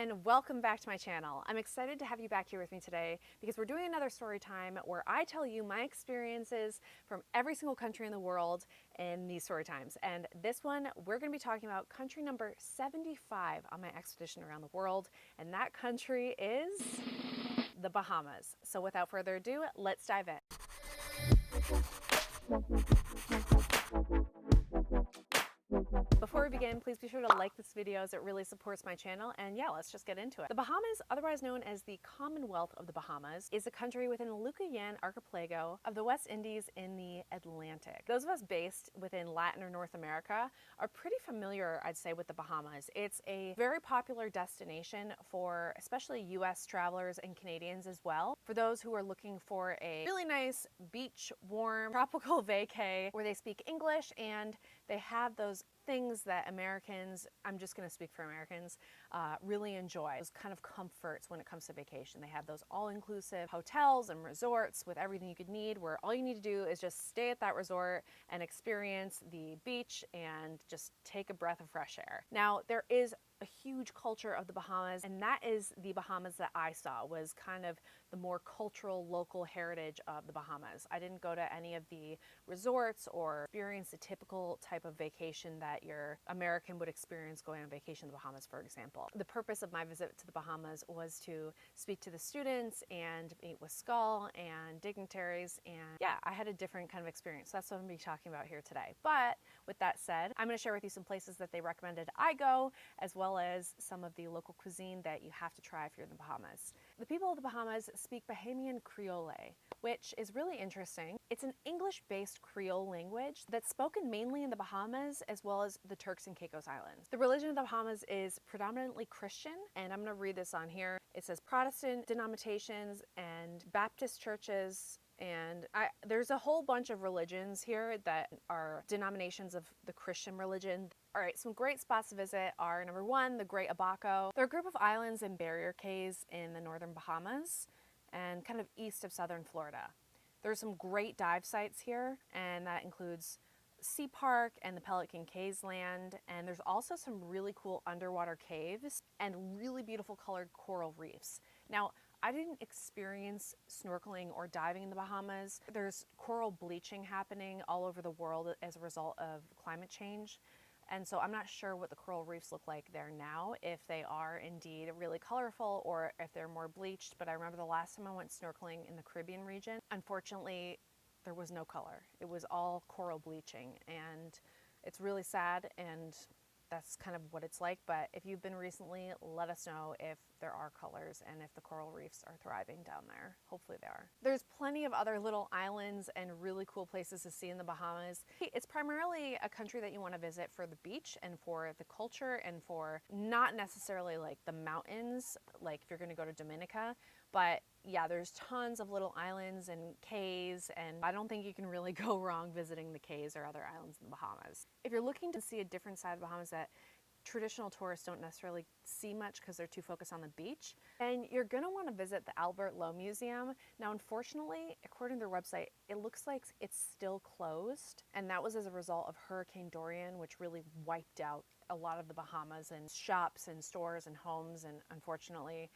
and welcome back to my channel. I'm excited to have you back here with me today because we're doing another story time where I tell you my experiences from every single country in the world in these story times. And this one, we're going to be talking about country number 75 on my expedition around the world, and that country is the Bahamas. So without further ado, let's dive in. Before we begin, please be sure to like this video as it really supports my channel, and yeah, let's just get into it. The Bahamas, otherwise known as the Commonwealth of the Bahamas, is a country within the Lucayan archipelago of the West Indies in the Atlantic. Those of us based within Latin or North America are pretty familiar, I'd say, with the Bahamas. It's a very popular destination for especially US travelers and Canadians as well. For those who are looking for a really nice beach, warm, tropical vacay where they speak English and they have those things that Americans, I'm just going to speak for Americans, really enjoy. Those kind of comforts when it comes to vacation. They have those all-inclusive hotels and resorts with everything you could need, where all you need to do is just stay at that resort and experience the beach and just take a breath of fresh air. Now, there is a huge culture of the Bahamas, and that is the Bahamas that I saw, was kind of the more cultural local heritage of the Bahamas. I didn't go to any of the resorts or experience the typical type of vacation that your American would experience going on vacation to the Bahamas, for example. The purpose of my visit to the Bahamas was to speak to the students and meet with Skull and dignitaries, and yeah, I had a different kind of experience. So that's what I'm going to be talking about here today. But with that said, I'm going to share with you some places that they recommended I go, as well as some of the local cuisine that you have to try if you're in the Bahamas. The people of the Bahamas speak Bahamian Creole, which is really interesting. It's an English-based Creole language that's spoken mainly in the Bahamas as well as the Turks and Caicos Islands. The religion of the Bahamas is predominantly Christian, and I'm going to read this on here. It says Protestant denominations and Baptist churches, and there's a whole bunch of religions here that are denominations of the Christian religion. All right, some great spots to visit are number one, the Great Abaco. They're a group of islands and barrier cays in the northern Bahamas and kind of east of southern Florida. There's some great dive sites here, and that includes Sea Park and the Pelican Cays land, and there's also some really cool underwater caves and really beautiful colored coral reefs. Now, I didn't experience snorkeling or diving in the Bahamas. There's coral bleaching happening all over the world as a result of climate change. And so I'm not sure what the coral reefs look like there now, if they are indeed really colorful or if they're more bleached. But I remember the last time I went snorkeling in the Caribbean region, unfortunately, there was no color. It was all coral bleaching, and it's really sad, and that's kind of what it's like. But if you've been recently, let us know if there are colors and if the coral reefs are thriving down there. Hopefully they are. There's plenty of other little islands and really cool places to see in the Bahamas. It's primarily a country that you want to visit for the beach and for the culture and for not necessarily like the mountains, like if you're going to go to Dominica, but yeah, there's tons of little islands and cays, and I don't think you can really go wrong visiting the cays or other islands in the Bahamas. If you're looking to see a different side of the Bahamas that traditional tourists don't necessarily see much because they're too focused on the beach, and you're going to want to visit the Albert Lowe Museum. Now, unfortunately, according to their website, it looks like it's still closed, and that was as a result of Hurricane Dorian, which really wiped out a lot of the Bahamas and shops and stores and homes, and unfortunately,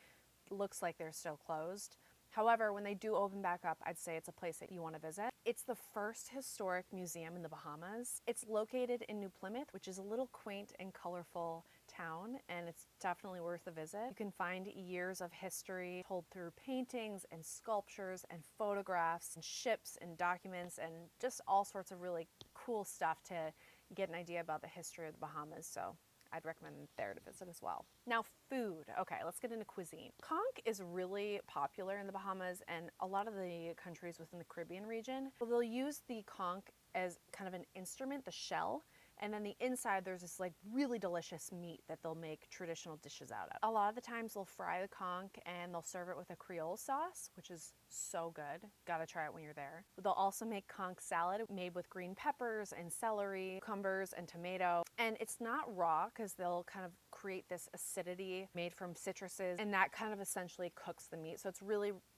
it looks like they're still closed. However, when they do open back up, I'd say it's a place that you want to visit. It's the first historic museum in the Bahamas. It's located in New Plymouth, which is a little quaint and colorful town, and it's definitely worth a visit. You can find years of history told through paintings and sculptures and photographs and ships and documents and just all sorts of really cool stuff to get an idea about the history of the Bahamas. So I'd recommend there to visit as well. Now, food. Okay, let's get into cuisine. Conch is really popular in the Bahamas and a lot of the countries within the Caribbean region. Well, they'll use the conch as kind of an instrument, the shell, and then the inside there's this like really delicious meat that they'll make traditional dishes out of. A lot of the times they'll fry the conch and they'll serve it with a Creole sauce, which is so good. Gotta try it when you're there. They'll also make conch salad made with green peppers and celery, cucumbers and tomato. And it's not raw because they'll kind of create this acidity made from citruses, and that kind of essentially cooks the meat. So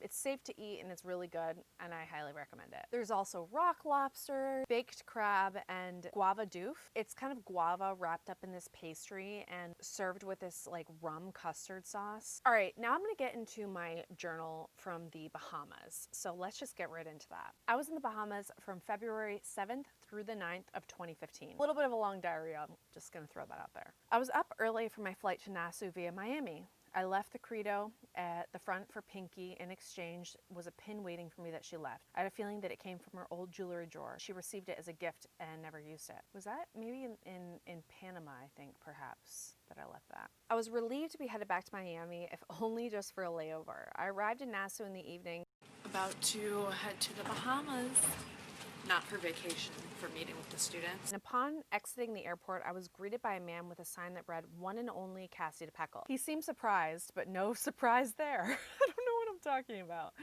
it's safe to eat and it's really good, and I highly recommend it. There's also rock lobster, baked crab, and guava doof. It's kind of guava wrapped up in this pastry and served with this like rum custard sauce. All right, now I'm gonna get into my journal from the Bahamas. So let's just get right into that. I was in the Bahamas from February 7th through the 9th of 2015. A little bit of a long diary, I'm just gonna throw that out there. I was up early for my flight to Nassau via Miami. I left the Credo at the front for Pinky. In exchange was a pin waiting for me that she left. I had a feeling that it came from her old jewelry drawer. She received it as a gift and never used it. Was that maybe in Panama, I think, perhaps, that I left that. I was relieved to be headed back to Miami, if only just for a layover. I arrived in Nassau in the evening. About to head to the Bahamas. Not for vacation, for meeting with the students. And upon exiting the airport, I was greeted by a man with a sign that read, "One and only Cassie to Peckle." He seemed surprised, but no surprise there. I don't know what I'm talking about.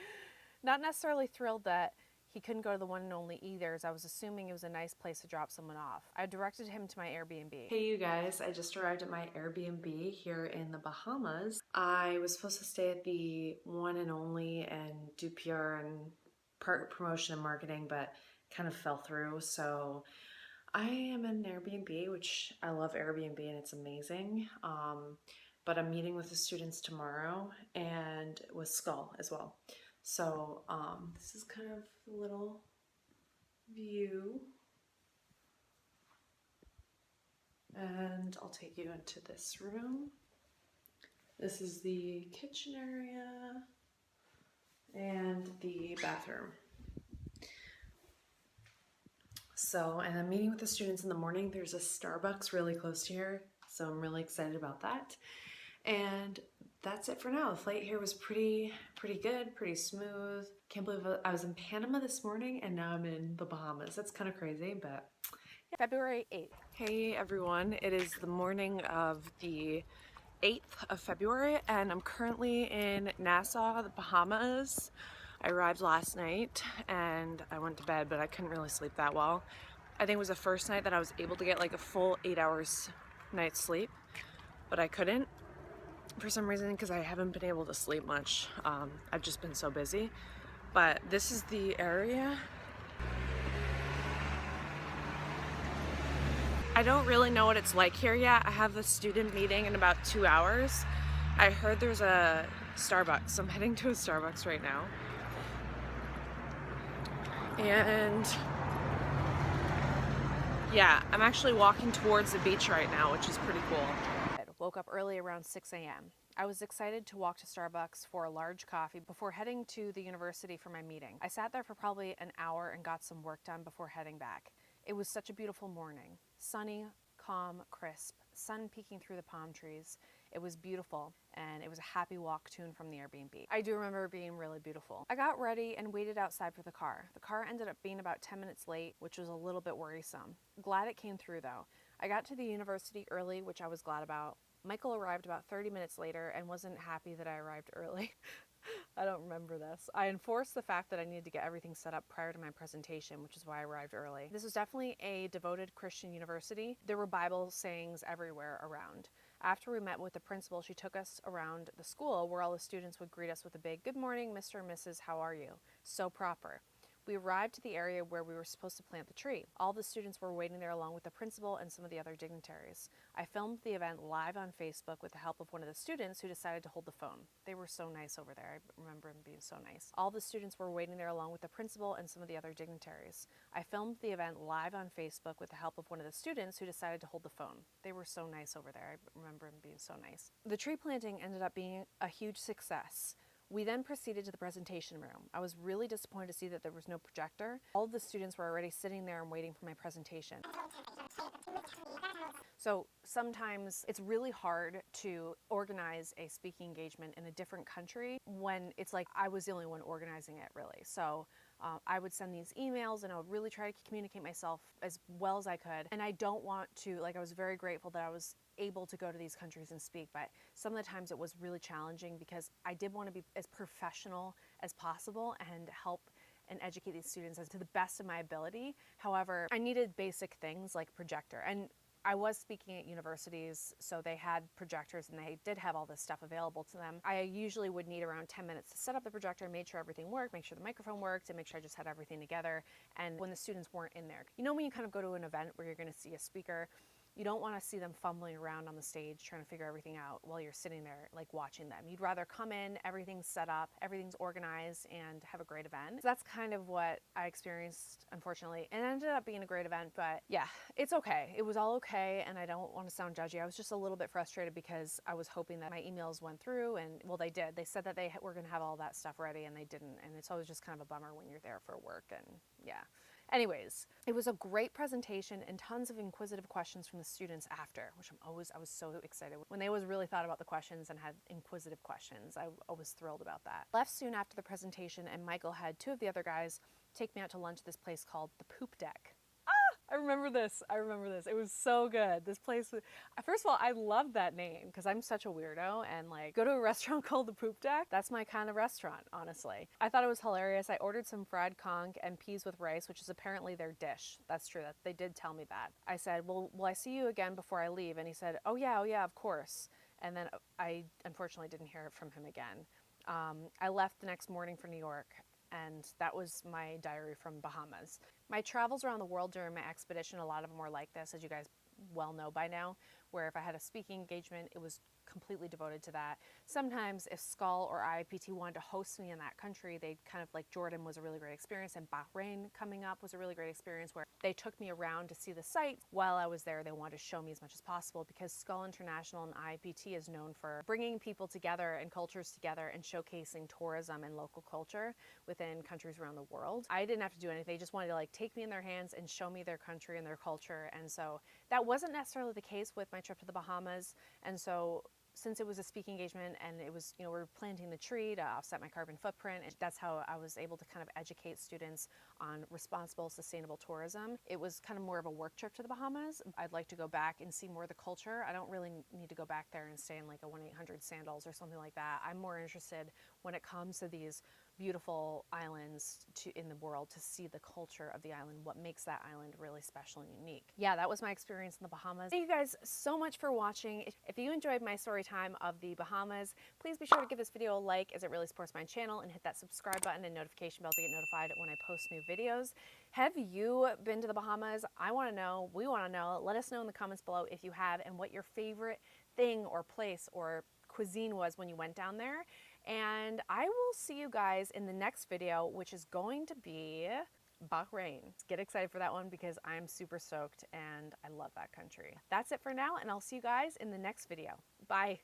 Not necessarily thrilled that he couldn't go to the one and only either, as I was assuming it was a nice place to drop someone off. I directed him to my Airbnb. Hey you guys, I just arrived at my Airbnb here in the Bahamas. I was supposed to stay at the one and only and do PR and part promotion and marketing, but kind of fell through. So I am in Airbnb, which I love Airbnb and it's amazing. But I'm meeting with the students tomorrow and with Skull as well. So this is kind of the little view. And I'll take you into this room. This is the kitchen area and the bathroom. So, and I'm meeting with the students in the morning. There's a Starbucks really close to here, so I'm really excited about that. And that's it for now. The flight here was pretty good, pretty smooth. Can't believe I was in Panama this morning and now I'm in the Bahamas. That's kind of crazy, but yeah. February 8th. Hey everyone, it is the morning of the 8th of February and I'm currently in Nassau, the Bahamas. I arrived last night and I went to bed, but I couldn't really sleep that well. I think it was the first night that I was able to get like a full 8 hours night's sleep, but I couldn't for some reason because I haven't been able to sleep much. I've just been so busy. But this is the area. I don't really know what it's like here yet. I have a student meeting in about 2 hours. I heard there's a Starbucks, so I'm heading to a Starbucks right now. And yeah, I'm actually walking towards the beach right now, which is pretty cool. I woke up early around 6 a.m. I was excited to walk to Starbucks for a large coffee before heading to the university for my meeting. I sat there for probably an hour and got some work done before heading back. It was such a beautiful morning. Sunny, calm, crisp, sun peeking through the palm trees. It was beautiful, and it was a happy walk tune from the Airbnb. I do remember it being really beautiful. I got ready and waited outside for the car. The car ended up being about 10 minutes late, which was a little bit worrisome. Glad it came through though. I got to the university early, which I was glad about. Michael arrived about 30 minutes later and wasn't happy that I arrived early. I don't remember this. I enforced the fact that I needed to get everything set up prior to my presentation, which is why I arrived early. This was definitely a devoted Christian university. There were Bible sayings everywhere around. After we met with the principal, she took us around the school where all the students would greet us with a big, "Good morning, Mr. and Mrs. How are you?" So proper. We arrived to the area where we were supposed to plant the tree. All the students were waiting there along with the principal and some of the other dignitaries. I filmed the event live on Facebook with the help of one of the students who decided to hold the phone. They were so nice over there. I remember them being so nice. All the students were waiting there along with the principal and some of the other dignitaries. I filmed the event live on Facebook with the help of one of the students who decided to hold the phone. They were so nice over there. I remember them being so nice. The tree planting ended up being a huge success. We then proceeded to the presentation room. I was really disappointed to see that there was no projector. All of the students were already sitting there and waiting for my presentation. So sometimes it's really hard to organize a speaking engagement in a different country when it's like I was the only one organizing it, really. So I would send these emails and I would really try to communicate myself as well as I could. And I don't want to, like, I was very grateful that I was able to go to these countries and speak, but some of the times it was really challenging because I did want to be as professional as possible and help and educate these students as to the best of my ability. However, I needed basic things like projector, and I was speaking at universities, so they had projectors and they did have all this stuff available to them. I usually would need around 10 minutes to set up the projector, make sure everything worked, make sure the microphone worked, and make sure I just had everything together. And when the students weren't in there, you know, when you kind of go to an event where you're going to see a speaker, you don't want to see them fumbling around on the stage trying to figure everything out while you're sitting there like watching them. You'd rather come in, everything's set up, everything's organized, and have a great event. So that's kind of what I experienced, unfortunately. And it ended up being a great event, but yeah, it's okay. It was all okay, and I don't want to sound judgy. I was just a little bit frustrated because I was hoping that my emails went through, and well, they did. They said that they were going to have all that stuff ready, and they didn't. And it's always just kind of a bummer when you're there for work, and yeah. Anyways, it was a great presentation and tons of inquisitive questions from the students after, which I was so excited. When they always really thought about the questions and had inquisitive questions, I was thrilled about that. Left soon after the presentation, and Michael had two of the other guys take me out to lunch at this place called the Poop Deck. I remember this. It was so good. This place was, first of all, I love that name because I'm such a weirdo, and like go to a restaurant called the Poop Deck. That's my kind of restaurant, honestly. I thought it was hilarious. I ordered some fried conch and peas with rice, which is apparently their dish. That's true. That they did tell me that. I said, well, will I see you again before I leave? And he said, oh yeah, of course. And then I unfortunately didn't hear from him again. I left the next morning for New York, and that was my diary from Bahamas. My travels around the world during my expedition, a lot of them were like this, as you guys well know by now, where if I had a speaking engagement, it was completely devoted to that. Sometimes if SCUL or IIPT wanted to host me in that country, they'd kind of like, Jordan was a really great experience, and Bahrain coming up was a really great experience where they took me around to see the sites. While I was there, they wanted to show me as much as possible because SCUL International and IIPT is known for bringing people together and cultures together and showcasing tourism and local culture within countries around the world. I didn't have to do anything. They just wanted to like take me in their hands and show me their country and their culture. And so that wasn't necessarily the case with my trip to the Bahamas. And so since it was a speaking engagement and it was, you know, we're planting the tree to offset my carbon footprint, and that's how I was able to kind of educate students on responsible, sustainable tourism. It was kind of more of a work trip to the Bahamas. I'd like to go back and see more of the culture. I don't really need to go back there and stay in like a 1-800-Sandals or something like that. I'm more interested when it comes to these beautiful islands in the world to see the culture of the island, what makes that island really special and unique. Yeah, that was my experience in the Bahamas. Thank you guys so much for watching. If you enjoyed my story time of the Bahamas, please be sure to give this video a like as it really supports my channel, and hit that subscribe button and notification bell to get notified when I post new videos. Have you been to the Bahamas? I want to know, we want to know. Let us know in the comments below if you have, and what your favorite thing or place or cuisine was when you went down there. And I will see you guys in the next video, which is going to be Bahrain. Get excited for that one because I'm super stoked and I love that country. That's it for now, and I'll see you guys in the next video. Bye.